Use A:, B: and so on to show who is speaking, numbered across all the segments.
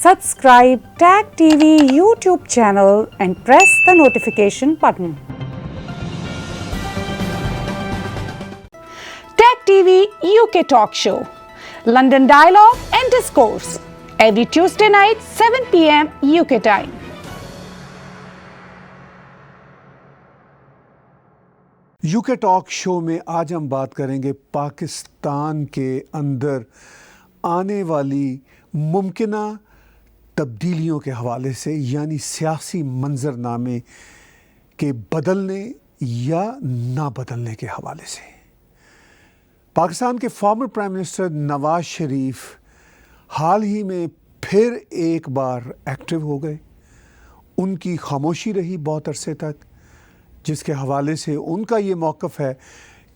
A: Subscribe Tag TV YouTube channel and press the notification button. Tag TV UK Talk Show, London Dialogue and Discourse, every Tuesday night 7 p.m. UK time.
B: UK talk show में आज हम बात करेंगे पाकिस्तान के अंदर आने वाली मुमकिना तब्दीलियों के हवाले से, यानी सियासी मंजरनामे के बदलने या ना बदलने के हवाले से। पाकिस्तान के former prime minister Nawaz Sharif हाल ही में फिर एक बार एक्टिव हो गए। उनकी खामोशी रही बहुत अरसे तक, जिसके हवाले से उनका ये मौक़िफ़ है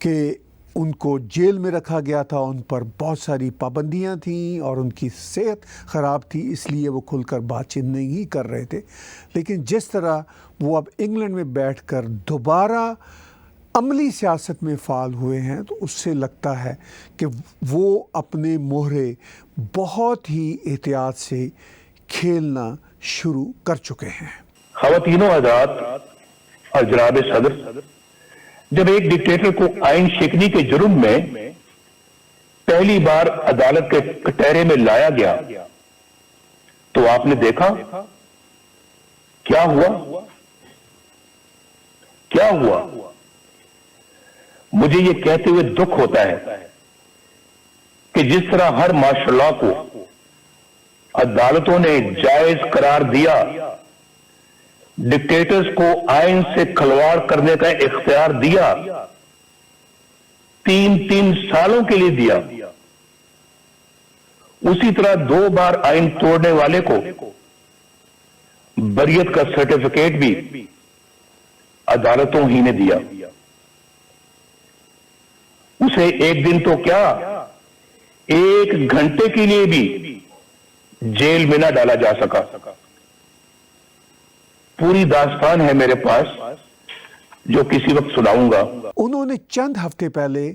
B: कि उनको जेल में रखा गया था, उन पर बहुत सारी पाबंदियां थीं और उनकी सेहत ख़राब थी, इसलिए वो खुलकर बातचीत नहीं कर रहे थे। लेकिन जिस तरह वो अब इंग्लैंड में बैठकर दोबारा अमली सियासत में फ़ाल हुए हैं, तो उससे लगता है कि वो अपने मोहरे बहुत ही एहतियात से खेलना शुरू कर चुके हैं।
C: ख़वातीनो हज़रात और जनाब सदर, जब एक डिक्टेटर को आइन शिकनी के जुर्म में पहली बार अदालत के कटहरे में लाया गया, तो आपने देखा क्या हुआ। क्या हुआ? मुझे ये कहते हुए दुख होता है कि जिस तरह हर माशाअल्लाह को अदालतों ने जायज करार दिया, डिक्टेटर्स को आइन से खिलवाड़ करने का इख्तियार दिया, 3-3 सालों के लिए दिया, उसी तरह 2 बार आइन तोड़ने वाले को बरियत का सर्टिफिकेट भी अदालतों ही ने दिया। उसे एक दिन तो क्या, 1 घंटे के लिए भी जेल में ना डाला जा सका। पूरी दास्तान है मेरे पास, जो किसी वक्त सुनाऊंगा।
B: उन्होंने चंद हफ्ते पहले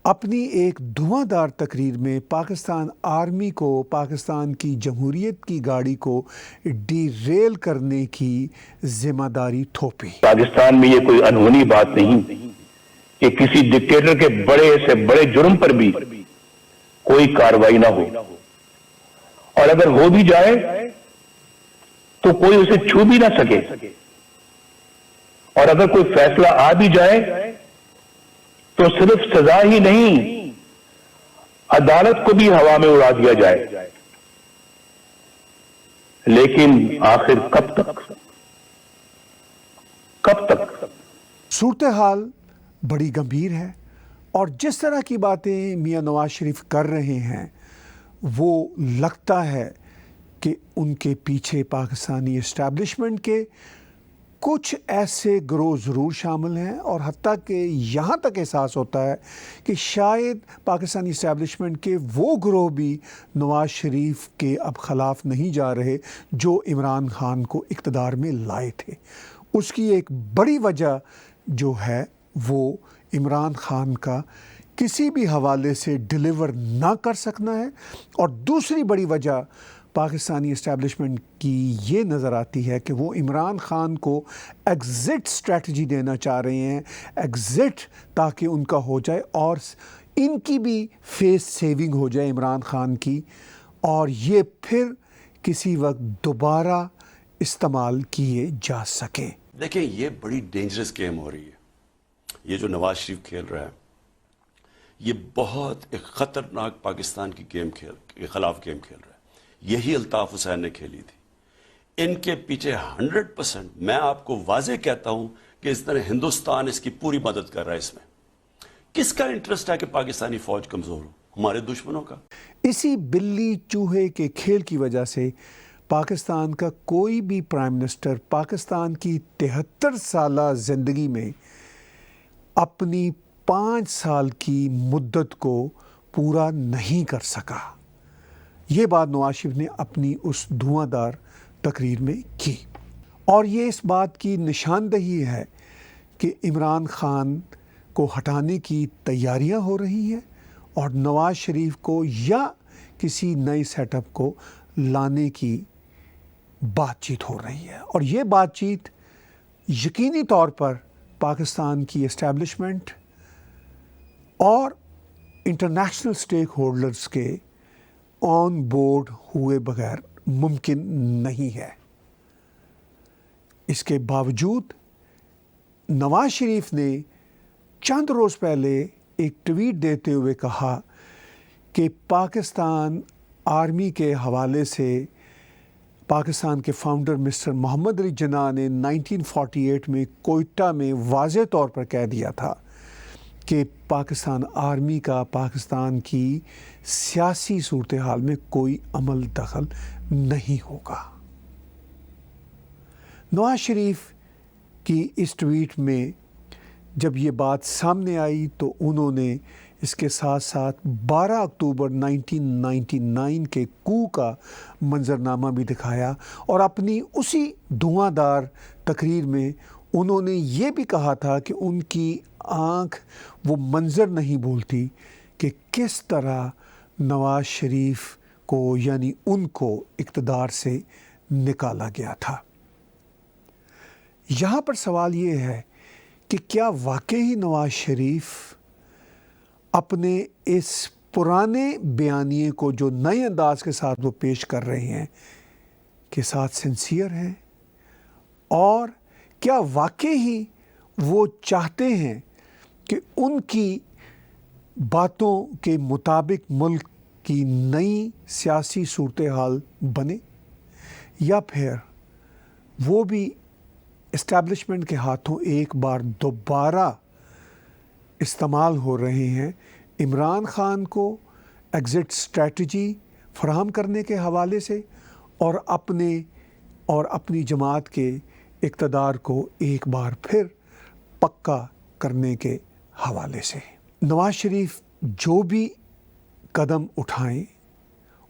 B: अपनी एक धुआंधार तकरीर में पाकिस्तान आर्मी को, पाकिस्तान की जमहूरियत की गाड़ी को डीरेल करने की जिम्मेदारी थोपी।
C: पाकिस्तान में ये कोई अनहोनी बात नहीं कि किसी डिक्टेटर के बड़े से बड़े जुर्म पर भी कोई कार्रवाई ना हो, और अगर हो भी जाए तो कोई उसे छू भी ना सके, और अगर कोई फैसला आ भी जाए तो सिर्फ सजा ही नहीं, अदालत को भी हवा में उड़ा दिया जाए। लेकिन आखिर कब तक?
B: सूरत हाल बड़ी गंभीर है, और जिस तरह की बातें मियां नवाज शरीफ कर रहे हैं, वो लगता है कि उनके पीछे पाकिस्तानी इस्टेब्लिशमेंट के कुछ ऐसे गिरोह ज़रूर शामिल हैं, और हत्ता कि यहाँ तक एहसास होता है कि शायद पाकिस्तानी इस्टेब्लिशमेंट के वो गिरोह भी नवाज शरीफ के अब ख़िलाफ़ नहीं जा रहे जो इमरान खान को इक़्तिदार में लाए थे। उसकी एक बड़ी वजह जो है वो इमरान खान का किसी भी हवाले से डिलीवर ना कर सकना है, और दूसरी बड़ी वजह पाकिस्तानी इस्टेब्लिशमेंट की ये नज़र आती है कि वो इमरान खान को एग्ज़िट स्ट्रेटजी देना चाह रहे हैं, एग्ज़िट, ताकि उनका हो जाए और इनकी भी फेस सेविंग हो जाए इमरान खान की, और ये फिर किसी वक्त दोबारा इस्तेमाल किए जा सकें।
D: देखें, ये बड़ी डेंजरस गेम हो रही है। ये जो नवाज शरीफ खेल रहा है, ये बहुत एक ख़तरनाक पाकिस्तान की गेम के खिलाफ गेम खेल रहा है। यही अल्ताफ़ हुसैन ने खेली थी। इनके पीछे 100%, मैं आपको वाज़े कहता हूं कि इस तरह हिंदुस्तान इसकी पूरी मदद कर रहा है। इसमें किसका इंटरेस्ट है कि पाकिस्तानी फौज कमज़ोर हो? हमारे दुश्मनों का।
B: इसी बिल्ली चूहे के खेल की वजह से पाकिस्तान का कोई भी प्राइम मिनिस्टर पाकिस्तान की 73 साला ज़िंदगी में अपनी 5 साल की मुद्दत को पूरा नहीं कर सका। ये बात नवाज शरीफ ने अपनी उस धुआंधार तकरीर में की, और ये इस बात की निशानदही है कि इमरान खान को हटाने की तैयारियां हो रही हैं, और नवाज शरीफ को या किसी नए सेटअप को लाने की बातचीत हो रही है। और ये बातचीत यकीनी तौर पर पाकिस्तान की एस्टैब्लिशमेंट और इंटरनेशनल स्टेक होल्डर्स के ऑन बोर्ड हुए बगैर मुमकिन नहीं है। इसके बावजूद नवाज शरीफ ने चंद रोज़ पहले एक ट्वीट देते हुए कहा कि पाकिस्तान आर्मी के हवाले से पाकिस्तान के फाउंडर मिस्टर मोहम्मद अली जिन्ना ने 1948 में कोयटा में वाज़े तौर पर कह दिया था कि पाकिस्तान आर्मी का पाकिस्तान की सियासी सूरत हाल में कोई अमल दखल नहीं होगा। नवाज शरीफ की इस ट्वीट में जब ये बात सामने आई तो उन्होंने इसके साथ साथ 12 अक्टूबर 1999 के कू का मंजरनामा भी दिखाया और अपनी उसी धुआंधार तकरीर में उन्होंने ये भी कहा था कि उनकी आँख वो मंज़र नहीं भूलती कि किस तरह नवाज शरीफ को यानी उनको इक़्तिदार से निकाला गया था। यहाँ पर सवाल ये है कि क्या वाकई नवाज शरीफ अपने इस पुराने बयानिए को जो नए अंदाज के साथ वो पेश कर रहे हैं के साथ सिंसियर हैं, और क्या वाकई ही वो चाहते हैं कि उनकी बातों के मुताबिक मुल्क की नई सियासी सूरत हाल बने, या फिर वो भी इस्टेब्लिशमेंट के हाथों एक बार दोबारा इस्तेमाल हो रहे हैं इमरान ख़ान को एग्ज़िट स्ट्रेटजी फराहम करने के हवाले से और अपनी जमात के इक़्तिदार को एक बार फिर पक्का करने के हवाले से। नवाज शरीफ जो भी कदम उठाएं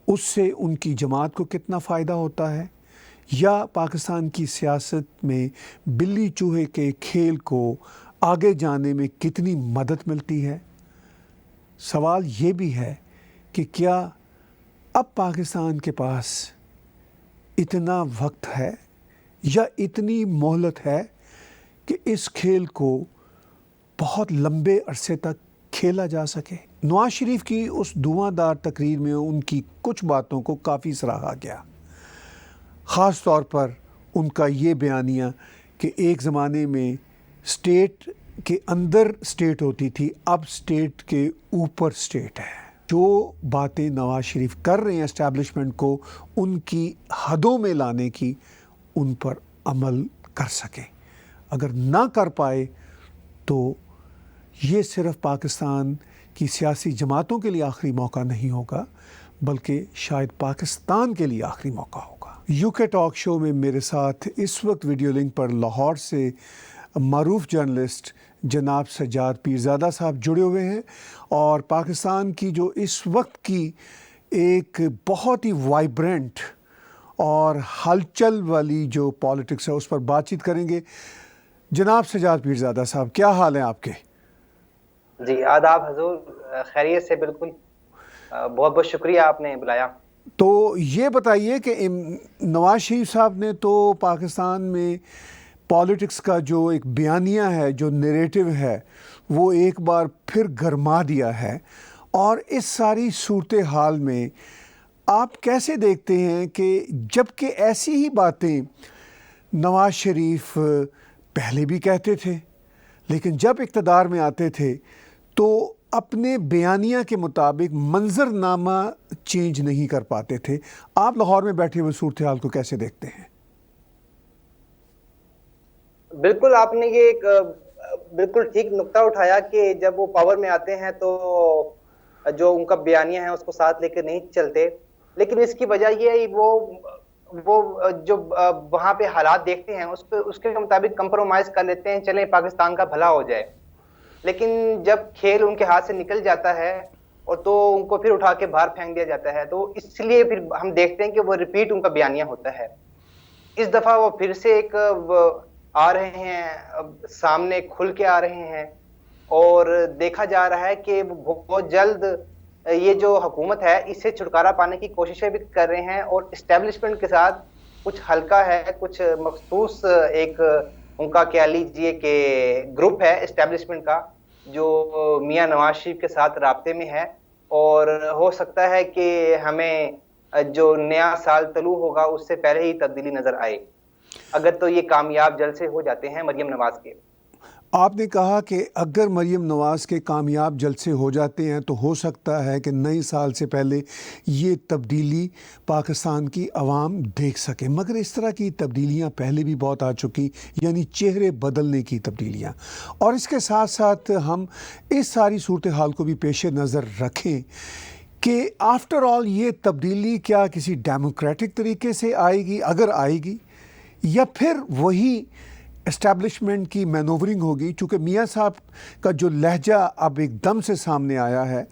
B: उससे उनकी जमात को कितना फ़ायदा होता है या पाकिस्तान की सियासत में बिल्ली चूहे के खेल को आगे जाने में कितनी मदद मिलती है। सवाल ये भी है कि क्या अब पाकिस्तान के पास इतना वक्त है या इतनी मोहलत है कि इस खेल को बहुत लंबे अरसे तक खेला जा सके। नवाज शरीफ की उस धुआंधार तकरीर में उनकी कुछ बातों को काफ़ी सराहा गया, ख़ास तौर पर उनका ये बयानिया कि एक ज़माने में स्टेट के अंदर स्टेट होती थी, अब स्टेट के ऊपर स्टेट है। जो बातें नवाज शरीफ कर रहे हैं एस्टैब्लिशमेंट को उनकी हदों में लाने की, उन पर अमल कर सकें। अगर ना कर पाए तो ये सिर्फ़ पाकिस्तान की सियासी जमातों के लिए आखिरी मौका नहीं होगा, बल्कि शायद पाकिस्तान के लिए आखिरी मौका होगा। यूके टॉक शो में मेरे साथ इस वक्त वीडियो लिंक पर लाहौर से मारूफ जर्नलिस्ट जनाब सज्जाद पीरज़ादा साहब जुड़े हुए हैं और पाकिस्तान की जो इस वक्त की एक बहुत ही वाइब्रेंट और हलचल वाली जो पॉलिटिक्स है उस पर बातचीत करेंगे। जनाब सज्जाद पीरज़ादा साहब, क्या हाल है आपके?
E: जी आदाब हजूर, खैरियत से बिल्कुल। बहुत बहुत शुक्रिया आपने बुलाया।
B: तो ये बताइए कि नवाज शरीफ साहब ने तो पाकिस्तान में पॉलिटिक्स का जो एक बयानिया है, जो नैरेटिव है, वो एक बार फिर गरमा दिया है, और इस सारी सूरत हाल में आप कैसे देखते हैं कि जबकि ऐसी ही बातें नवाज शरीफ पहले भी कहते थे, लेकिन जब इक़्तिदार में आते थे तो अपने बयानिया के मुताबिक मंजरनामा चेंज नहीं कर पाते थे। आप लाहौर में बैठे हुए सूरत हाल को कैसे देखते हैं?
E: बिल्कुल, आपने ये एक बिल्कुल ठीक नुक्ता उठाया कि जब वो पावर में आते हैं तो जो उनका बयानिया है उसको साथ लेकर नहीं चलते, लेकिन इसकी वजह ये है वो जो वहाँ पे हालात देखते हैं उसके मुताबिक कंप्रोमाइज कर लेते हैं, चलें पाकिस्तान का भला हो जाए। लेकिन जब खेल उनके हाथ से निकल जाता है और तो उनको फिर उठा के बाहर फेंक दिया जाता है, तो इसलिए फिर हम देखते हैं कि वो रिपीट उनका बयानिया होता है। इस दफा वो फिर से एक आ रहे हैं, सामने खुल के आ रहे हैं और देखा जा रहा है कि वो बहुत जल्द ये जो हुकूमत है इससे छुटकारा पाने की कोशिशें भी कर रहे हैं और इस्टेब्लिशमेंट के साथ कुछ हल्का है, कुछ मखसूस एक उनका कह लीजिए कि ग्रुप है इस्टेब्लिशमेंट का जो मियां नवाज शरीफ के साथ राब्ते में है। और हो सकता है कि हमें जो नया साल तलू होगा उससे पहले ही तब्दीली नजर आए, अगर तो ये कामयाब जल्द से हो जाते हैं मरियम नवाज के।
B: आपने कहा कि अगर मरियम नवाज़ के कामयाब जल्द से हो जाते हैं तो हो सकता है कि नए साल से पहले ये तब्दीली पाकिस्तान की आवाम देख सके, मगर इस तरह की तब्दीलियां पहले भी बहुत आ चुकी, यानी चेहरे बदलने की तब्दीलियां। और इसके साथ साथ हम इस सारी सूरत हाल को भी पेश नज़र रखें कि आफ्टर ऑल ये तब्दीली क्या किसी डेमोक्रेटिक तरीके से आएगी, अगर आएगी, या फिर वही एस्टैब्लिशमेंट की मैनोवरिंग होगी। चूँकि मियाँ साहब का जो लहजा अब एकदम से सामने आया है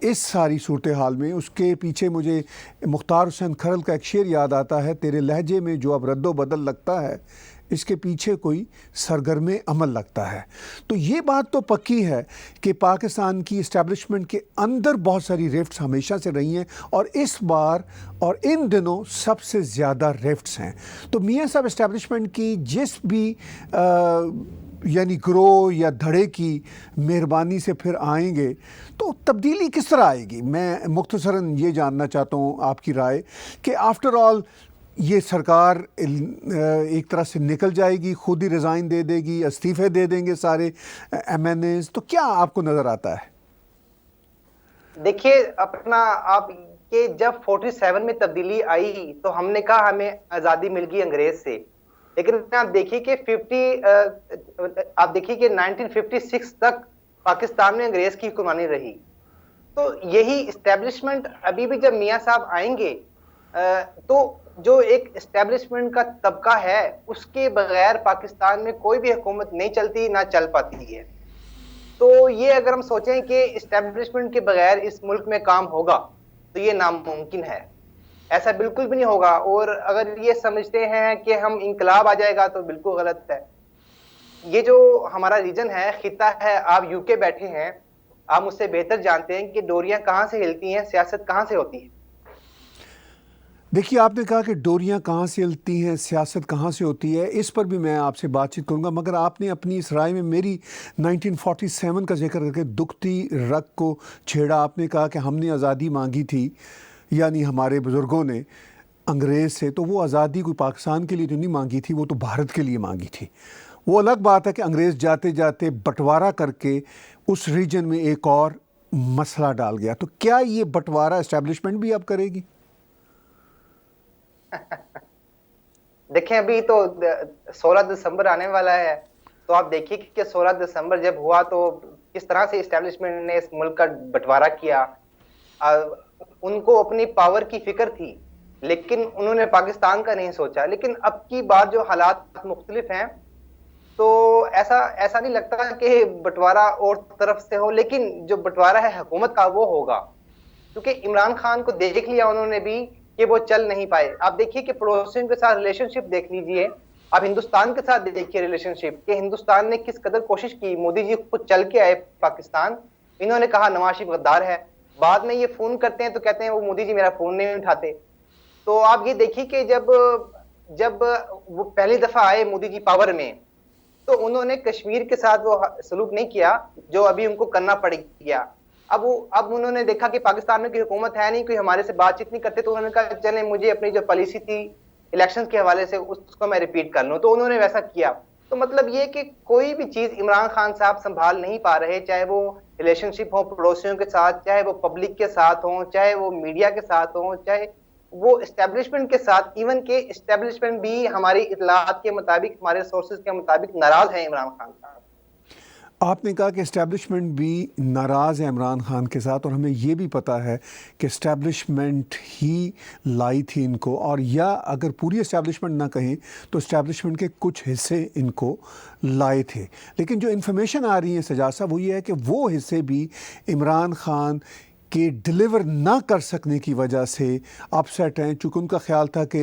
B: इस सारी सूरत हाल में, उसके पीछे मुझे मुख्तार हुसैन खरल का एक शेर याद आता है, तेरे लहजे में जो अब रद्दो बदल लगता है, इसके पीछे कोई सरगर्म अमल लगता है। तो ये बात तो पक्की है कि पाकिस्तान की इस्टेब्लिशमेंट के अंदर बहुत सारी रिफ्ट्स हमेशा से रही हैं और इस बार और इन दिनों सबसे ज़्यादा रिफ्ट्स हैं। तो मियाँ साहब इस्टेब्लिशमेंट की जिस भी यानी ग्रो या धड़े की मेहरबानी से फिर आएंगे तो तब्दीली किस तरह आएगी? मैं मुख्तसरन ये जानना चाहता हूँ आपकी राय कि आफ्टर ऑल ये सरकार एक तरह से निकल जाएगी, खुद ही रिज़ाइन दे देगी, इस्तीफ़े दे देंगे सारे MNAs, तो क्या आपको नज़र आता है?
E: देखिए अपना आप के जब 47 में तब्दीली आई तो हमने कहा हमें आज़ादी मिल गई अंग्रेज से, लेकिन आप देखिए कि 1956 तक पाकिस्तान में अंग्रेज की हुक्मरानी रही। तो यही इस्टेब्लिशमेंट अभी भी जब मियाँ साहब आएंगे तो जो एक इस्टेब्लिशमेंट का तबका है उसके बगैर पाकिस्तान में कोई भी हुकूमत नहीं चलती, ना चल पाती है। तो ये अगर हम सोचें कि इस्टेब्लिशमेंट के बगैर इस मुल्क में काम होगा तो ये नामुमकिन है, ऐसा बिल्कुल भी नहीं होगा। और अगर ये समझते हैं कि हम इंकलाब आ जाएगा तो बिल्कुल गलत है। ये जो हमारा रीजन है, खिता है, आप यूके बैठे हैं, आप मुझसे बेहतर जानते हैं कि डोरियां कहाँ से हिलती हैं, सियासत कहाँ से होती है।
B: देखिए, आपने कहा कि डोरियां कहाँ से हिलती हैं, सियासत कहाँ से होती है, इस पर भी मैं आपसे बातचीत करूंगा, मगर आपने अपनी इस राय में मेरी 1947 का जिक्र करके दुखती रग को छेड़ा। आपने कहा कि हमने आज़ादी मांगी थी, यानी हमारे बुज़ुर्गों ने अंग्रेज़ से, तो वो आज़ादी कोई पाकिस्तान के लिए तो नहीं मांगी थी, वो तो भारत के लिए मांगी थी। वो अलग बात है कि अंग्रेज़ जाते जाते बंटवारा करके उस रीजन में एक और मसला डाल गया। तो क्या ये बंटवारा एस्टेब्लिशमेंट भी अब करेगी?
E: देखें, अभी तो 16 दिसंबर आने वाला है, तो आप देखिए कि 16 दिसंबर जब हुआ तो किस तरह से इस्टेब्लिशमेंट ने इस मुल्क का बंटवारा किया। उनको अपनी पावर की फिक्र थी, लेकिन उन्होंने पाकिस्तान का नहीं सोचा। लेकिन अब की बार जो हालात मुख्तलिफ हैं, तो ऐसा नहीं लगता कि बंटवारा और तरफ से हो, लेकिन जो बंटवारा है हुकूमत का वो होगा, क्योंकि इमरान खान को देख लिया उन्होंने भी कि वो चल नहीं पाए। आप देखिए कि पड़ोसियों के साथ रिलेशनशिप देख लीजिए, आप हिंदुस्तान के साथ देखिए रिलेशनशिप कि हिंदुस्तान ने किस कदर कोशिश की। मोदी जी खुद चल के आए पाकिस्तान, इन्होंने कहा नवाज शरीफ गद्दार है, बाद में ये फोन करते हैं तो कहते हैं वो मोदी जी मेरा फोन नहीं उठाते। तो आप ये देखिए कि जब वो पहली दफा आए मोदी जी पावर में, तो उन्होंने कश्मीर के साथ वो सलूक नहीं किया जो अभी उनको करना पड़ गया। अब उन्होंने देखा कि पाकिस्तान में कोई हुकूमत है नहीं, कोई हमारे से बातचीत नहीं करते, तो उन्होंने कहा चलें मुझे अपनी जो पॉलिसी थी इलेक्शन के हवाले से उसको मैं रिपीट कर लूं, तो उन्होंने वैसा किया। तो मतलब ये कि कोई भी चीज इमरान खान साहब संभाल नहीं पा रहे, चाहे वो रिलेशनशिप हो पड़ोसियों के साथ, चाहे वो पब्लिक के साथ हो, चाहे वो मीडिया के साथ हो, चाहे वो इस्टेब्लिशमेंट के साथ। इवन के इस्टेब्लिशमेंट भी हमारी इतलात के मुताबिक, हमारे सोर्सेज के मुताबिक नाराज है इमरान खान साहब।
B: आपने कहा कि इस्टेब्लिशमेंट भी नाराज़ है इमरान खान के साथ, और हमें ये भी पता है कि इस्टेब्लिशमेंट ही लाई थी इनको, और या अगर पूरी इस्टेब्लिशमेंट ना कहें तो इस्टेब्लिशमेंट के कुछ हिस्से इनको लाए थे। लेकिन जो इन्फॉर्मेशन आ रही है सजाद साहब, वो ये है कि वो हिस्से भी इमरान खान के डिलीवर ना कर सकने की वजह से अपसेट हैं, चूँकि उनका ख्याल था कि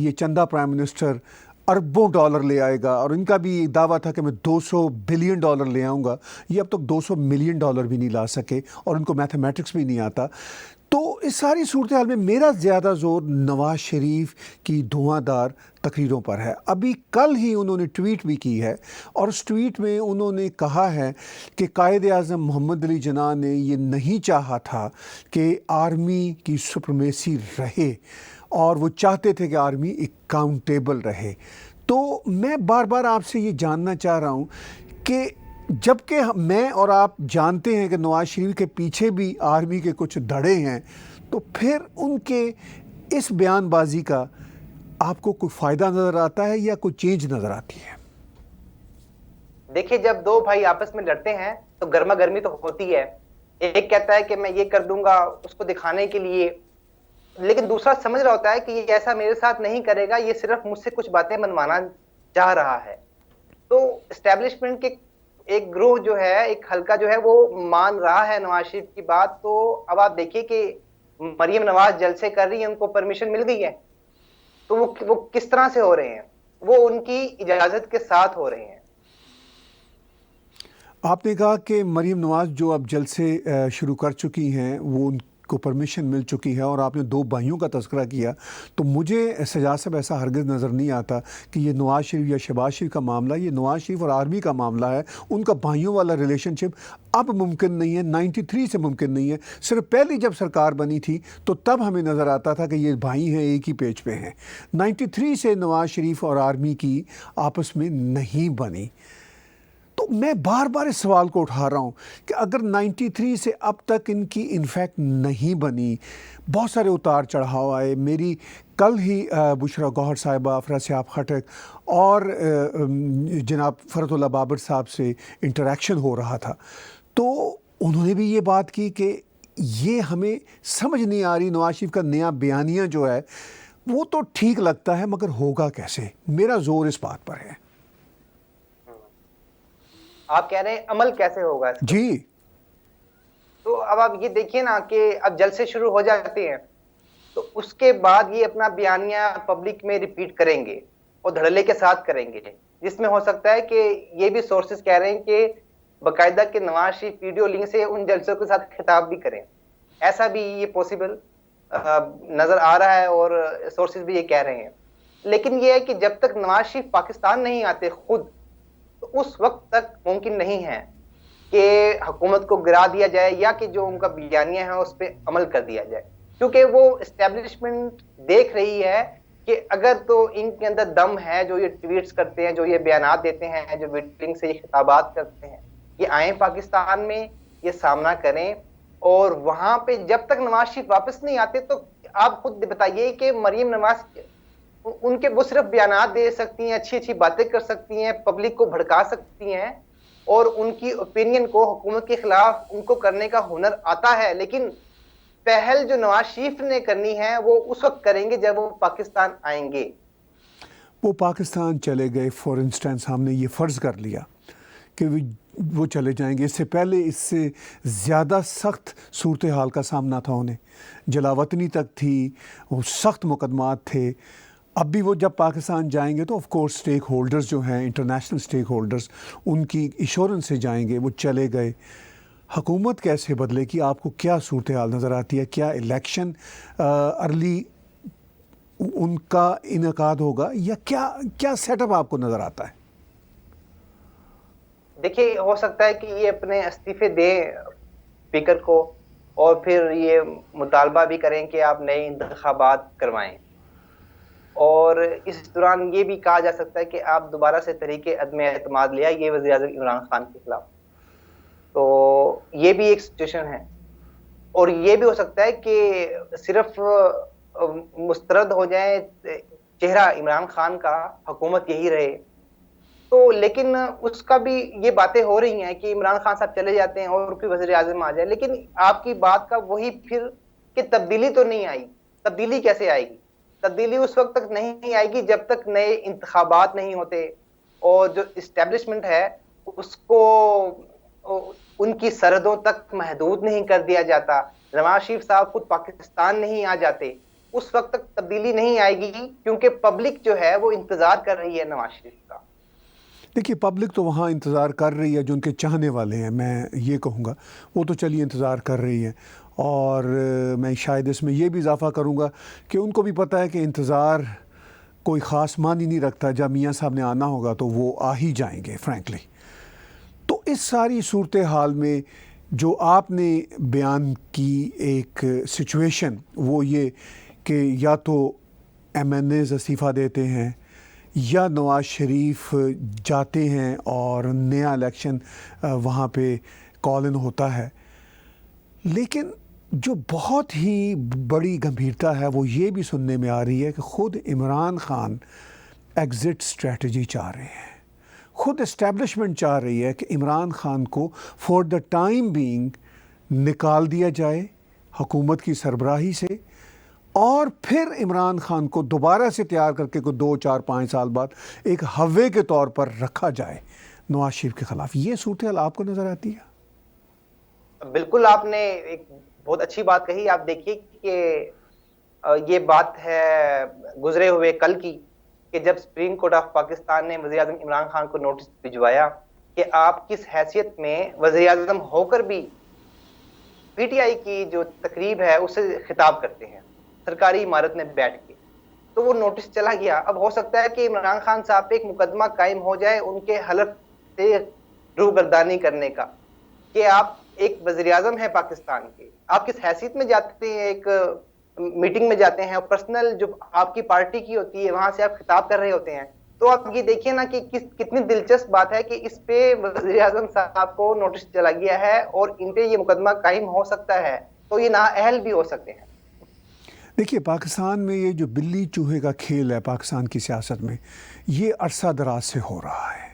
B: ये चंदा प्राइम मिनिस्टर अरबों डॉलर ले आएगा, और इनका भी दावा था कि मैं 200 बिलियन डॉलर ले आऊँगा। ये अब तक 200 मिलियन डॉलर भी नहीं ला सके, और उनको मैथमेटिक्स भी नहीं आता। तो इस सारी सूरत हाल में मेरा ज़्यादा ज़ोर नवाज़ शरीफ की धुआंधार तकरीरों पर है। अभी कल ही उन्होंने ट्वीट भी की है, और उस ट्वीट में उन्होंने कहा है कि कायद आज़म मोहम्मद अली जिन्ना ने ये नहीं चाहा था कि आर्मी की सुप्रीमेसी रहे, और वो चाहते थे कि आर्मी अकाउंटेबल रहे। तो मैं बार बार आपसे ये जानना चाह रहा हूँ कि जबकि मैं और आप जानते हैं कि नवाज शरीफ के पीछे भी आर्मी के कुछ धड़े हैं, तो फिर उनके इस बयानबाजी का आपको कोई फ़ायदा नज़र आता है या कोई चेंज नज़र आती है?
E: देखिए, जब दो भाई आपस में लड़ते हैं तो गर्मा गर्मी तो होती है। एक कहता है कि मैं ये कर दूंगा उसको दिखाने के लिए, लेकिन दूसरा समझ रहा होता है कि ये ऐसा मेरे साथ नहीं करेगा, ये सिर्फ मुझसे कुछ बातें मनवाना चाह रहा है। तो एस्टेब्लिशमेंट के एक ग्रोह जो है, एक हल्का जो है, वो मान रहा है नवाज शरीफ की बात। तो अब आप देखिए कि मरियम नवाज जलसे कर रही है, उनको परमिशन मिल गई है, तो वो किस तरह से हो रहे हैं? वो उनकी इजाजत के साथ हो रहे हैं।
B: आपने कहा कि मरियम नवाज जो अब जलसे शुरू कर चुकी हैं, वो को परमिशन मिल चुकी है, और आपने दो भाइयों का तज़किरा किया, तो मुझे सजाद साहब ऐसा हरगिज़ नज़र नहीं आता कि ये नवाज शरीफ या शहबाज शरीफ का मामला, ये नवाज शरीफ और आर्मी का मामला है। उनका भाइयों वाला रिलेशनशिप अब मुमकिन नहीं है, 93 से मुमकिन नहीं है। सिर्फ पहली जब सरकार बनी थी तो तब हमें नज़र आता था कि ये भाई हैं, एक ही पेज पे हैं। 93 से नवाज शरीफ और आर्मी की आपस में नहीं बनी। तो मैं बार बार इस सवाल को उठा रहा हूँ कि अगर 93 से अब तक इनकी इनफैक्ट नहीं बनी, बहुत सारे उतार चढ़ाव आए। मेरी कल ही बुशरा गौहर साहिबा, अफरा सियाब खटक और जनाब फरतुल्लाह बाबर साहब से इंटरेक्शन हो रहा था, तो उन्होंने भी ये बात की कि ये हमें समझ नहीं आ रही, नवाज शरीफ का नया बयानिया जो है वो तो ठीक लगता है, मगर होगा कैसे? मेरा जोर इस बात पर है।
E: आप कह रहे हैं अमल कैसे होगा इसका?
B: जी।
E: तो अब आप ये देखिए ना कि अब जलसे शुरू हो जाते हैं, तो उसके बाद ये अपना बयानिया पब्लिक में रिपीट करेंगे और धड़ल्ले के साथ करेंगे, जिसमें हो सकता है कि ये भी सोर्सेज कह रहे हैं कि बाकायदा के नवाज शरीफ वीडियो लिंक से उन जलसों के साथ खिताब भी करें। ऐसा भी ये पॉसिबल नजर आ रहा है, और सोर्सेज भी ये कह रहे हैं। लेकिन ये है कि जब तक नवाज शरीफ पाकिस्तान नहीं आते खुद, तो उस वक्त तक मुमकिन नहीं है कि हुकूमत को गिरा दिया जाए या कि जो उनका बयानिया है उस पर अमल कर दिया जाए, क्योंकि वो एस्टेब्लिशमेंट देख रही है कि अगर तो इनके अंदर दम है, जो ये ट्वीट्स करते हैं, जो ये बयानात देते हैं, जो मीटिंग से ये खिताबात करते हैं, ये आए पाकिस्तान में, ये सामना करें। और वहां पे जब तक नवाज शरीफ वापस नहीं आते, तो आप खुद बताइए कि मरियम नवाज उनके वो सिर्फ बयानात दे सकती हैं, अच्छी अच्छी बातें कर सकती हैं, पब्लिक को भड़का सकती हैं, और उनकी ओपिनियन को हुकूमत के खिलाफ उनको करने का हुनर आता है। लेकिन पहल जो नवाज शरीफ ने करनी है वो उस वक्त करेंगे जब वो पाकिस्तान आएंगे।
B: वो पाकिस्तान चले गए, फॉर इंस्टेंस हमने ये फ़र्ज़ कर लिया कि वो चले जाएंगे, इससे पहले इससे ज़्यादा सख्त सूरत हाल का सामना था उन्हें, जलावतनी तक थी, वो सख्त मुकदमात थे। अब भी वो जब पाकिस्तान जाएंगे तो ऑफ कोर्स स्टेक होल्डर्स जो हैं, इंटरनेशनल स्टेक होल्डर्स, उनकी इंश्योरेंस से जाएंगे। वो चले गए, हुकूमत कैसे बदलेगी? आपको क्या सूरत हाल नज़र आती है? क्या इलेक्शन अर्ली उनका इनकाद होगा, या क्या सेटअप आपको नज़र आता है?
E: देखिए, हो सकता है कि ये अपने इस्तीफे दें स्पीकर को, और फिर ये मुतालबा भी करें कि आप नए इंतखाबात करवाएं, और इस दौरान ये भी कहा जा सकता है कि आप दोबारा से तरीके अदम एतमाद ले आइए वज़ीर-ए-आज़म इमरान खान के खिलाफ। तो ये भी एक सिचुएशन है, और ये भी हो सकता है कि सिर्फ मुस्तरद हो जाए चेहरा इमरान खान का, हुकूमत यही रहे। तो लेकिन उसका भी ये बातें हो रही हैं कि इमरान खान साहब चले जाते हैं और कोई वज़ीर-ए-आज़म आ जाए। लेकिन आपकी बात का वही फिर कि तब्दीली तो नहीं आई। तब्दीली कैसे आएगी? तब्दीली उस वक्त तक नहीं आएगी जब तक नए इंतखाबात नहीं होते, और जो इस्टेब्लिशमेंट है उसको उनकी सरहदों तक महदूद नहीं कर दिया जाता। नवाज शरीफ साहब खुद पाकिस्तान नहीं आ जाते, उस वक्त तक तब्दीली नहीं आएगी, क्योंकि पब्लिक जो है वो इंतजार कर रही है नवाज शरीफ का।
B: देखिए, पब्लिक तो वहाँ इंतज़ार कर रही है, जो उनके चाहने वाले हैं, मैं ये कहूँगा वो तो चलिए इंतज़ार कर रही है। और मैं शायद इसमें ये भी इजाफ़ा करूँगा कि उनको भी पता है कि इंतज़ार कोई ख़ास मानी नहीं रखता, जब मियाँ साहब ने आना होगा तो वो आ ही जाएंगे फ्रैंकली। तो इस सारी सूरत हाल में जो आपने बयान की एक सिचुएशन वो ये कि या तो MNAs इस्तीफ़ा देते हैं या नवाज शरीफ जाते हैं और नया इलेक्शन वहाँ पे कॉल इन होता है। लेकिन जो बहुत ही बड़ी गंभीरता है वो ये भी सुनने में आ रही है कि ख़ुद इमरान खान एग्ज़िट स्ट्रेटजी चाह रहे हैं, ख़ुद इस्टेब्लिशमेंट चाह रही है कि इमरान खान को फॉर द टाइम बीइंग निकाल दिया जाए हुकूमत की सरबराही से, और फिर इमरान खान को दोबारा से तैयार करके को 2, 4, 5 साल बाद एक हवे के तौर पर रखा जाए नवाज शरीफ के ख़िलाफ़। ये सूरत हाल आपको नज़र आती है?
E: बिल्कुल, आपने एक बहुत अच्छी बात कही। आप देखिए कि ये बात है गुजरे हुए कल की कि जब सुप्रीम कोर्ट ऑफ पाकिस्तान ने वज़ीर आज़म इमरान खान को नोटिस भिजवाया कि आप किस हैसियत में वज़ीर आज़म होकर भी PTI की जो तकरीब है उसे खिताब करते हैं सरकारी इमारत में बैठ के। तो वो नोटिस चला गया। अब हो सकता है कि इमरान खान साहब पे एक मुकदमा कायम हो जाए उनके हलफ से रूगर्दानी करने का, कि आप एक वज़ीर आज़म है पाकिस्तान के, आप किस हैसियत में जाते हैं, एक मीटिंग में जाते हैं और पर्सनल जो आपकी पार्टी की होती है वहां से आप खिताब कर रहे होते हैं। तो आप ये देखिए ना कि कितनी दिलचस्प बात है कि इस पे वज़ीर आज़म साहब को नोटिस चला गया है और इन पे ये मुकदमा कायम हो सकता है, तो ये नाअहल भी हो सकते हैं।
B: देखिए, पाकिस्तान में ये जो बिल्ली चूहे का खेल है पाकिस्तान की सियासत में, ये अरसा दराज से हो रहा है।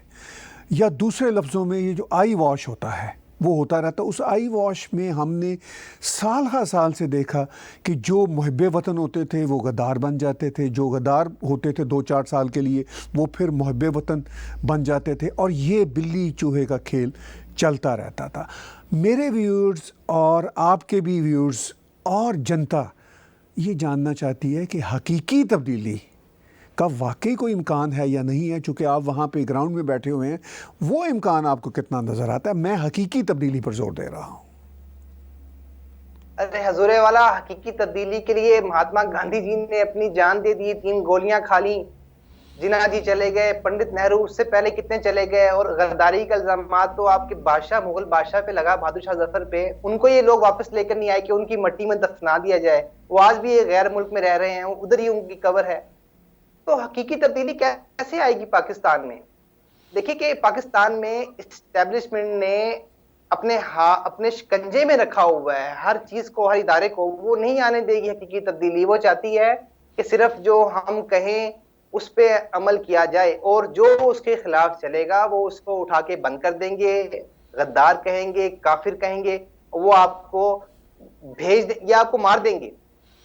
B: या दूसरे लफ्ज़ों में ये जो आई वॉश होता है वो होता रहता। उस आई वॉश में हमने साल हर साल से देखा कि जो मुहिब्बे वतन होते थे वो गद्दार बन जाते थे, जो गद्दार होते थे 2-4 साल के लिए वो फिर मुहिब्बे वतन बन जाते थे, और ये बिल्ली चूहे का खेल चलता रहता था। मेरे व्यूअर्स और आपके भी व्यूअर्स और जनता ये जानना चाहती है कि हकीकी तब्दीली का वाकई कोई इम्कान है या नहीं है। चूँकि आप वहाँ पे ग्राउंड में बैठे हुए हैं, वो इम्कान आपको कितना नज़र आता है? मैं हकीकी तब्दीली पर जोर दे रहा हूँ।
E: अरे हजूरे वाला, हकीकी तब्दीली के लिए महात्मा गांधी जी ने अपनी जान दे दी, 3 गोलियां खा ली, जिन्ना जी चले गए, पंडित नेहरू उससे पहले कितने चले गए, और गद्दारी का इल्जाम तो आपके बादशाह मुगल बादशाह पे लगा, बहादुर शाह जफर पे। उनको ये लोग वापस लेकर नहीं आए कि उनकी मट्टी में दफना दिया जाए। वो आज भी ये गैर मुल्क में रह रहे हैं, उधर ही उनकी कब्र है। तो हकीकी तब्दीली कैसे आएगी पाकिस्तान में? देखिए कि पाकिस्तान में इस्टेब्लिशमेंट ने अपने शिकंजे में रखा हुआ है हर चीज को, हर इदारे को। वो नहीं आने देगी हकीकी तब्दीली। वो चाहती है कि सिर्फ जो हम कहें उस पे अमल किया जाए, और जो उसके खिलाफ चलेगा वो उसको उठा के बंद कर देंगे, गद्दार कहेंगे, काफिर कहेंगे, वो आपको भेज दे या आपको मार देंगे।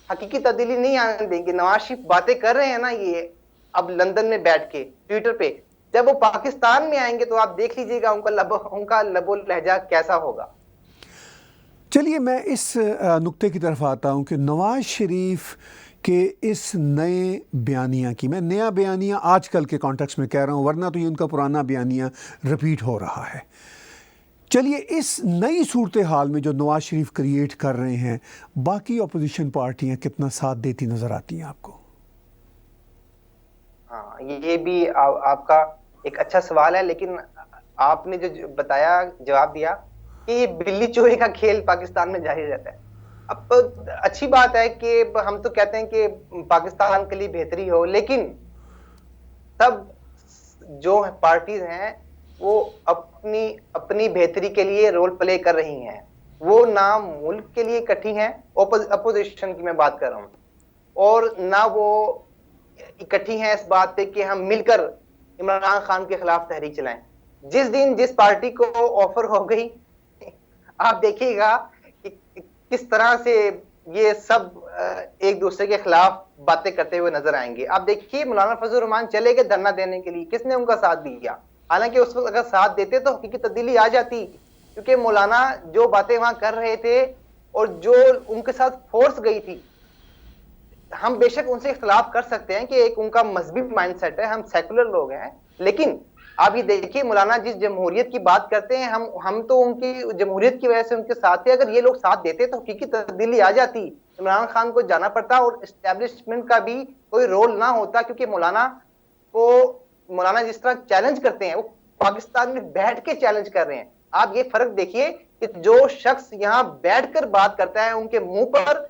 E: हकीकी तब्दीली नहीं आने देंगे। नवाज शरीफ बातें कर रहे हैं ना ये अब लंदन में बैठ के ट्विटर पे, जब वो पाकिस्तान में आएंगे तो आप देख लीजिएगा उनका लबो लहजा कैसा होगा।
B: चलिए, मैं इस नुक्ते की तरफ आता हूँ कि नवाज शरीफ के इस नए बयानिया की, मैं नया बयानिया आजकल के कॉन्टेक्स्ट में कह रहा हूँ, वरना तो ये उनका पुराना बयानिया रिपीट हो रहा है। चलिए, इस नई सूरत हाल में जो नवाज शरीफ क्रिएट कर रहे हैं, बाकी अपोजिशन पार्टियां कितना साथ देती नज़र आती हैं आपको?
E: हाँ, ये भी आपका एक अच्छा सवाल है, लेकिन आपने जो बताया, जवाब दिया कि ये बिल्ली चूहे का खेल पाकिस्तान में जारी रहता है। अब अच्छी बात है कि हम तो कहते हैं कि पाकिस्तान के लिए बेहतरी हो, लेकिन तब जो पार्टीज हैं वो अपनी बेहतरी के लिए रोल प्ले कर रही हैं। वो ना मुल्क के लिए इकट्ठी हैं, अपोजिशन की मैं बात कर रहा हूँ, और ना वो इकट्ठी हैं इस बात पे कि हम मिलकर इमरान खान के खिलाफ तहरीक चलाएं। जिस दिन जिस पार्टी को ऑफर हो गई, आप देखिएगा कि किस तरह से ये सब एक दूसरे के खिलाफ बातें करते हुए नजर आएंगे। आप देखिए, मौलाना फजल रहमान चले गए धरना देने के लिए, किसने उनका साथ दिया? हालांकि उस वक्त अगर साथ देते तो हकीकी तब्दीली आ जाती, क्योंकि मौलाना जो बातें वहां कर रहे थे और जो उनके साथ फोर्स गई थी, हम बेशक उनसे इख्तलाफ कर सकते हैं कि एक उनका मजहबी माइंडसेट है, हम सेकुलर लोग हैं, लेकिन आप ये देखिए मौलाना जिस जमहूरियत की बात करते हैं, हम तो उनकी जमहूरियत की वजह से उनके साथ थे। अगर ये लोग साथ देते तो हकीकी तब्दीली आ जाती, इमरान खान को जाना पड़ता और एस्टेब्लिशमेंट का भी कोई रोल ना होता, क्योंकि मौलाना जिस तरह चैलेंज करते हैं वो पाकिस्तान में बैठ के चैलेंज कर रहे हैं। आप ये फर्क देखिए कि जो शख्स यहाँ बैठकर बात करता है, उनके मुंह पर,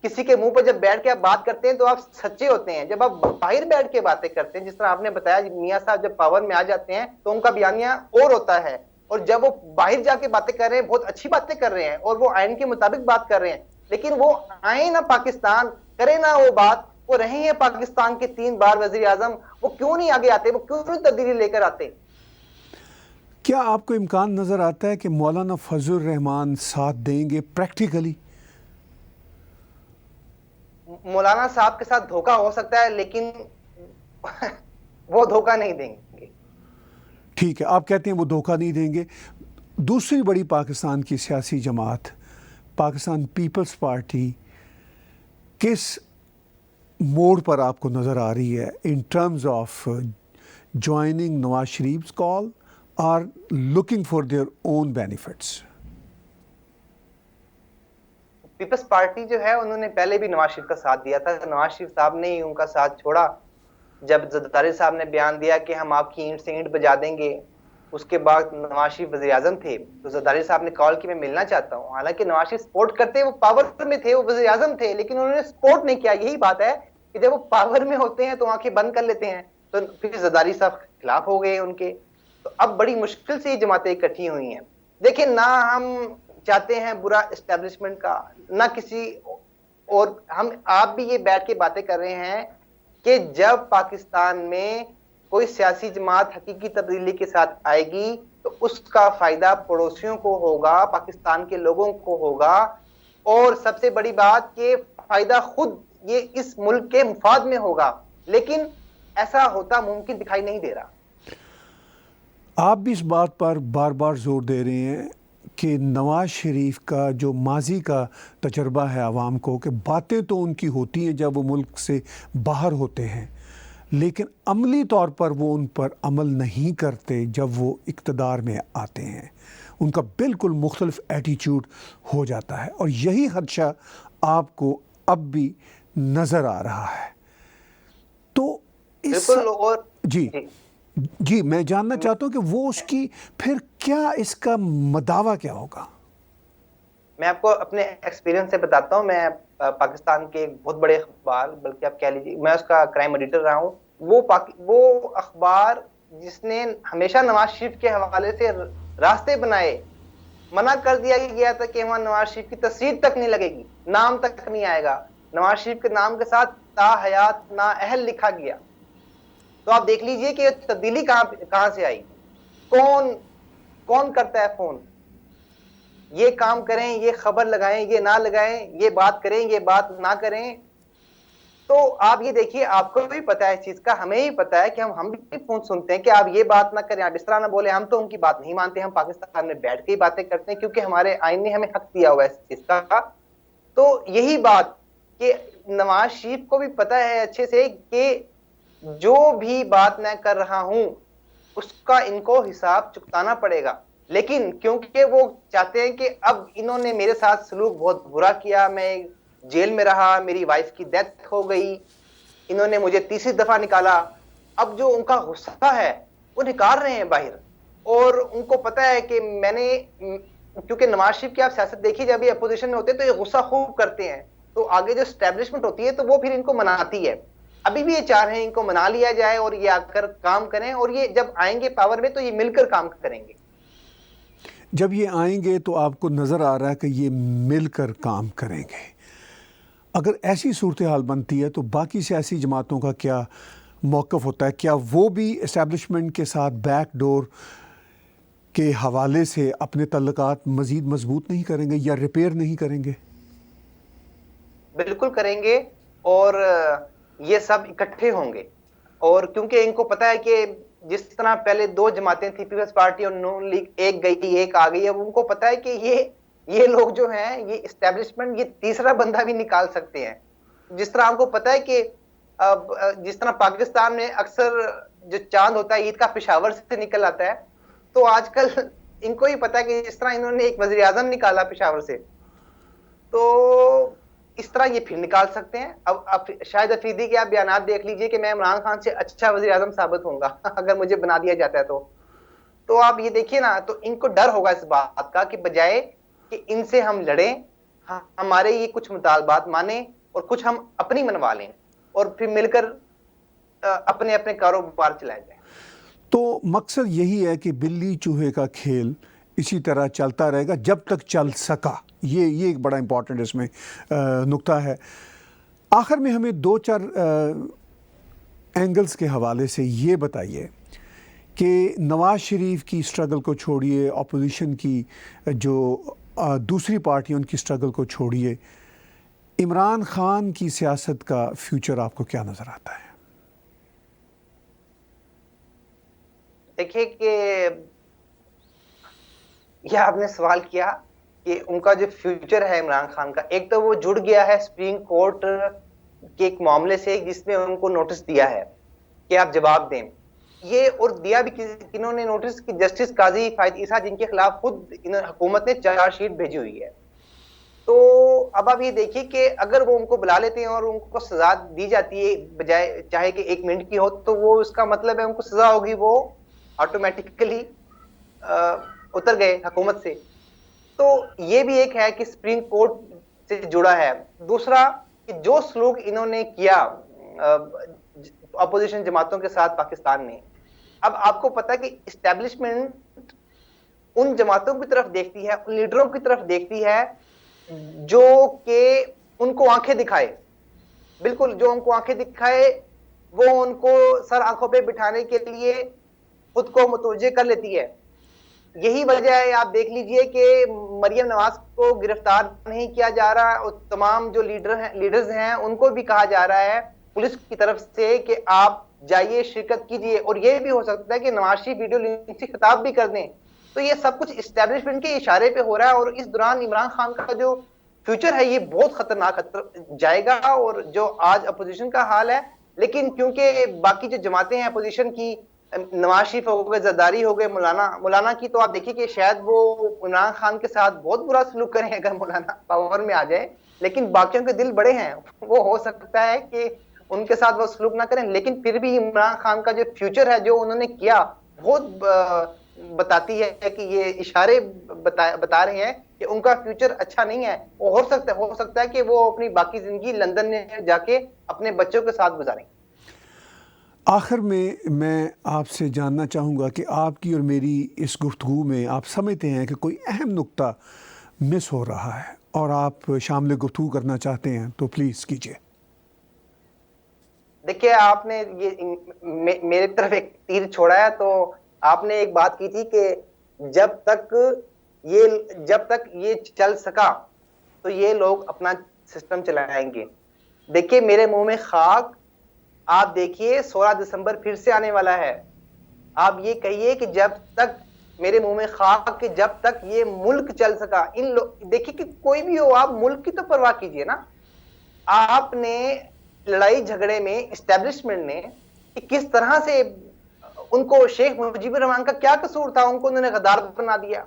E: किसी के मुंह पर जब बैठ के आप बात करते हैं तो आप सच्चे होते हैं। जब आप बाहर बैठ के बातें करते हैं, जिस तरह आपने बताया मियां साहब जब पावर में आ जाते हैं तो उनका बयानिया और होता है, और जब वो बाहर जाके बातें कर रहे हैं, बहुत अच्छी बातें कर रहे हैं और वो आइन के मुताबिक बात कर रहे हैं, लेकिन वो आए ना पाकिस्तान, करे ना वो बात, वो रहे हैं पाकिस्तान के 3 बार वजीर आजम, वो क्यों नहीं आगे आते, वो क्यों नहीं तब्दीली लेकर आते?
B: क्या आपको इम्कान नजर आता है कि मौलाना फजलुर रहमान साथ देंगे प्रैक्टिकली?
E: मौलाना साहब के साथ धोखा हो सकता है, लेकिन वो धोखा नहीं देंगे।
B: ठीक है, आप कहते हैं वो धोखा नहीं देंगे। दूसरी बड़ी पाकिस्तान की सियासी जमात पाकिस्तान पीपल्स पार्टी किस मोड़ पर आपको नज़र आ रही है in terms of joining Nawaz Sharif call और looking for their own benefits?
E: Peoples Party जो है उन्होंने पहले भी नवाज शरीफ का साथ दिया था, नवाज शरीफ साहब ने ही उनका साथ छोड़ा। जब जरदारी साहब ने बयान दिया कि हम आपकी ईंट से ईंट बजा देंगे, उसके बाद नवाज शरीफ वज़ीर आज़म थे तो जरदारी साहब ने कॉल कि मैं मिलना चाहता हूं। हालांकि नवाज शरीफ सपोर्ट करते, वो पावर में थे, वो वज़ीर आज़म थे, लेकिन उन्होंने सपोर्ट नहीं किया। यही बात है कि जब वो पावर में होते हैं तो आंखें बंद कर लेते हैं, तो फिर जरदारी साहब खिलाफ हो गए उनके। तो अब बड़ी मुश्किल से ये जमातें इकट्ठी हुई हैं। देखिए, ना हम चाहते हैं बुरा एस्टेब्लिशमेंट का, ना किसी और, आप भी ये बैठ के बातें कर रहे हैं कि जब पाकिस्तान में कोई सियासी जमात हकीकी तब्दीली के साथ आएगी तो उसका फायदा पड़ोसियों को होगा, पाकिस्तान के लोगों को होगा, और सबसे बड़ी बात कि फायदा खुद ये इस मुल्क के मुफाद में होगा। लेकिन ऐसा होता मुमकिन दिखाई नहीं दे रहा।
B: आप भी इस बात पर बार बार जोर दे रहे हैं कि नवाज शरीफ का जो माजी का तजर्बा है आवाम को, कि बातें तो उनकी होती हैं जब वो मुल्क से बाहर होते हैं, लेकिन अमली तौर पर वो उन पर अमल नहीं करते जब वो इक़्तिदार में आते हैं। उनका बिल्कुल मुख्तलिफ एटीट्यूड हो जाता है, और यही खदशा आपको अब भी नज़र आ रहा है। तो इस
E: और
B: जी मैं जानना चाहता हूँ कि वो उसकी फिर क्या, इसका मदावा क्या होगा?
E: मैं आपको अपने एक्सपीरियंस से बताता हूँ। मैं पाकिस्तान के एक बहुत बड़े अखबार, बल्कि आप कह लीजिए मैं उसका क्राइम एडिटर रहा हूँ, वो अखबार जिसने हमेशा नवाज शरीफ के हवाले से रास्ते बनाए, मना कर दिया गया था कि वहां नवाज शरीफ की तस्वीर तक नहीं लगेगी, नाम तक नहीं आएगा, नवाज शरीफ के नाम के साथ ताहयात नाअहल लिखा गया। तो आप देख लीजिए कि तब्दीली कहां से आई। कौन करता है फोन, ये काम करें, ये खबर लगाएं, ये ना लगाएं, ये बात करें, ये बात ना करें। तो आप ये देखिए, आपको भी पता है इस चीज का, हमें ही पता है कि हम भी फोन सुनते हैं कि आप ये बात ना करें, आप इस तरह ना बोले। हम तो उनकी बात नहीं मानते, हम पाकिस्तान में बैठ के ही बातें करते हैं, क्योंकि हमारे आईन ने हमें हक दिया हुआ है इस चीज का। तो यही बात कि नवाज शरीफ को भी पता है अच्छे से कि जो भी बात मैं कर रहा हूं उसका इनको हिसाब चुकाना पड़ेगा, लेकिन क्योंकि वो चाहते हैं कि अब इन्होंने मेरे साथ सलूक बहुत बुरा किया, मैं जेल में रहा, मेरी वाइफ की डेथ हो गई, इन्होंने मुझे तीसरी दफा निकाला, अब जो उनका गुस्सा है वो निकाल रहे हैं बाहर। और उनको पता है कि मैंने, क्योंकि नवाज शरीफ की आप सियासत देखिए, जब ये अपोजिशन में होते हैं तो ये गुस्सा खूब करते हैं, तो आगे जो एस्टेब्लिशमेंट होती है तो वो फिर इनको मनाती है। अभी भी ये चाह रहे हैं इनको मना लिया जाए और ये आकर काम करें, और ये जब आएंगे पावर में तो ये मिलकर काम करेंगे।
B: जब ये आएंगे तो आपको नज़र आ रहा है कि ये मिलकर काम करेंगे। अगर ऐसी सूरत हाल बनती है तो बाकी सियासी जमातों का क्या मौक़िफ़ होता है? क्या वो भी इस्टेब्लिशमेंट के साथ बैक डोर के हवाले से अपने तल्लुकात मज़ीद मजबूत नहीं करेंगे या रिपेयर नहीं करेंगे?
E: बिल्कुल करेंगे, और ये सब इकट्ठे होंगे। और क्योंकि इनको पता है कि जिस तरह पहले 2 जमातें थी, पीपल्स पार्टी और नून लीग, एक गई एक आ गई, अब उनको पता है कि ये लोग जो हैं, ये एस्टेब्लिशमेंट, ये तीसरा बंदा भी निकाल सकते हैं। जिस तरह आपको पता है कि जिस तरह पाकिस्तान में अक्सर जो चांद होता है ईद का पेशावर से निकल आता है, तो आजकल इनको ही पता है कि जिस तरह इन्होंने एक वजीर आजम निकाला पेशावर से, तो इस तरह ये फिर निकाल सकते हैं। अब शायद अफरीदी के आप बयान देख लीजिए कि मैं इमरान खान से अच्छा वजीर आजम साबित होऊंगा अगर मुझे बना दिया जाता है तो आप ये देखिए ना, तो इनको डर होगा इस बात का कि बजाय कि इनसे हम लड़ें, हमारे ये कुछ मुतालबात माने और कुछ हम अपनी मनवा लें और फिर मिलकर अपने अपने कारोबार चलाए जाए।
B: तो मकसद यही है कि बिल्ली चूहे का खेल इसी तरह चलता रहेगा जब तक चल सका। ये एक बड़ा इंपॉर्टेंट इसमें नुक्ता है। आखिर में हमें 2-4 एंगल्स के हवाले से ये बताइए कि नवाज शरीफ की स्ट्रगल को छोड़िए, अपोजिशन की जो दूसरी पार्टी उनकी स्ट्रगल को छोड़िए, इमरान खान की सियासत का फ्यूचर आपको क्या नजर आता है?
E: देखिए कि यह आपने सवाल किया कि उनका जो फ्यूचर है इमरान खान का, एक तो वो जुड़ गया है सुप्रीम कोर्ट के एक मामले से जिसमें उनको नोटिस दिया है कि आप जवाब दें। ये और दिया भी किन्होंने नोटिस कि जस्टिस काजी फायद ईसा, जिनके खिलाफ खुद हुकूमत ने चार्जशीट भेजी हुई है। तो अब आप ये देखिए कि अगर वो उनको बुला लेते हैं और उनको सजा दी जाती है, बजाय चाहे कि 1 मिनट की हो, तो वो इसका मतलब है उनको सजा होगी, वो ऑटोमेटिकली उतर गए हुकूमत से। तो ये भी एक है कि सुप्रीम कोर्ट से जुड़ा है। दूसरा कि जो सलूक इन्होंने किया अपोजिशन जमातों के साथ पाकिस्तान में, अब आपको पता है कि इस्टेब्लिशमेंट उन जमातों की तरफ देखती है, उन लीडरों की तरफ देखती है जो कि उनको आंखें दिखाए, बिल्कुल जो उनको आंखें दिखाए वो उनको सर आंखों पे बिठाने के लिए खुद को मुतवज्जे कर लेती है। यही वजह है, आप देख लीजिए कि मरियम नवाज को गिरफ्तार नहीं किया जा रहा और तमाम जो लीडर्स हैं उनको भी कहा जा रहा है पुलिस की तरफ से कि आप जाइए, शिरकत कीजिए। और ये भी हो सकता है कि नवाज शरीफ वीडियो लिंक से खिताब भी कर दें। तो ये सब कुछ इस्टेब्लिशमेंट के इशारे पे हो रहा है और इस दौरान इमरान खान का जो फ्यूचर है ये बहुत खतरनाक जाएगा। और जो आज अपोजिशन का हाल है, लेकिन क्योंकि बाकी जो जमातें हैं अपोजिशन की, नवाज शरीफ हो गए, जरदारी हो गए, मौलाना की, तो आप देखिए कि शायद वो इमरान खान के साथ बहुत बुरा सलूक करें अगर मौलाना पावर में आ जाए, लेकिन बाकियों के दिल बड़े हैं, वो हो सकता है कि उनके साथ वो सलूक ना करें। लेकिन फिर भी इमरान खान का जो फ्यूचर है, जो उन्होंने किया, बहुत बताती है कि ये इशारे बता रहे हैं कि उनका फ्यूचर अच्छा नहीं है। वो हो सकता है कि वो अपनी बाकी जिंदगी लंदन में जाके अपने बच्चों के साथ गुजारें।
B: आखिर में मैं आपसे जानना चाहूँगा कि आपकी और मेरी इस गुफ्तगू में आप समझते हैं कि कोई अहम नुक्ता मिस हो रहा है और आप शामिल गुफ्तगू करना चाहते हैं तो प्लीज़ कीजिए।
E: देखिए, आपने ये मेरे तरफ एक तीर छोड़ा है। तो आपने एक बात की थी कि जब तक ये चल सका तो ये लोग अपना सिस्टम चलाएंगे। देखिए, मेरे मुंह में खाक, आप देखिए 16 दिसंबर फिर से आने वाला है। आप ये कहिए कि जब तक मेरे मुंह में खाक कि जब तक ये मुल्क चल सका, देखिए कि कोई भी हो, आप मुल्क की तो परवाह कीजिए ना। आपने लड़ाई झगड़े में इस्टेब्लिशमेंट ने कि किस तरह से उनको, शेख मुजीबुर रहमान का क्या कसूर था, उनको उन्होंने गद्दार बना दिया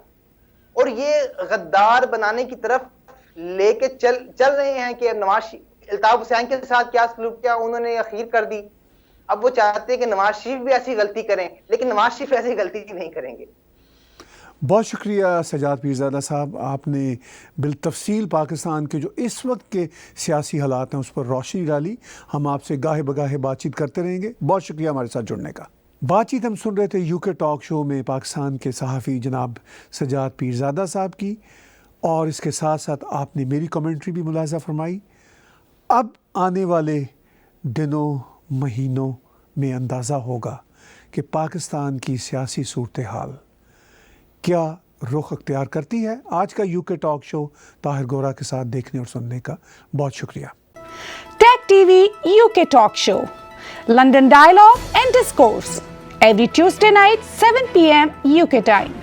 E: और ये गद्दार बनाने की तरफ लेके चल रहे हैं कि नवाज अल्ताफ हुसैन के साथ क्या सलूक किया उन्होंने अखीर कर दी। अब वो चाहते हैं कि नवाज शरीफ भी ऐसी गलती करें, लेकिन नवाज शरीफ ऐसी गलती नहीं करेंगे।
B: बहुत शुक्रिया सजाद पीरज़ादा साहब, आपने बिलतफसील पाकिस्तान के जो इस वक्त के सियासी हालात हैं उस पर रोशनी डाली। हम आपसे गाहे बगाहे बातचीत करते रहेंगे। बहुत शुक्रिया हमारे साथ जुड़ने का। बातचीत हम सुन रहे थे यूके टॉक शो में पाकिस्तान के सहाफ़ी जनाब सजाद पीरज़ादा साहब की, और इसके साथ साथ आपने मेरी कमेंट्री भी मुलाज़ा फरमाई। अब आने वाले दिनों महीनों में अंदाज़ा होगा कि पाकिस्तान की सियासी सूरत हाल क्या रुख अख्तियार करती है। आज का यूके टॉक शो ताहिर गोरा के साथ देखने और सुनने का बहुत शुक्रिया।
A: Tech TV UK Talk Show, London Dialogue and Discourse, every Tuesday night 7 p.m. UK time.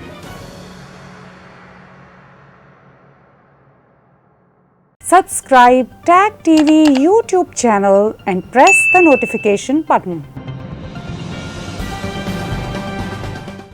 A: Subscribe TAG TV YouTube channel and press the notification button.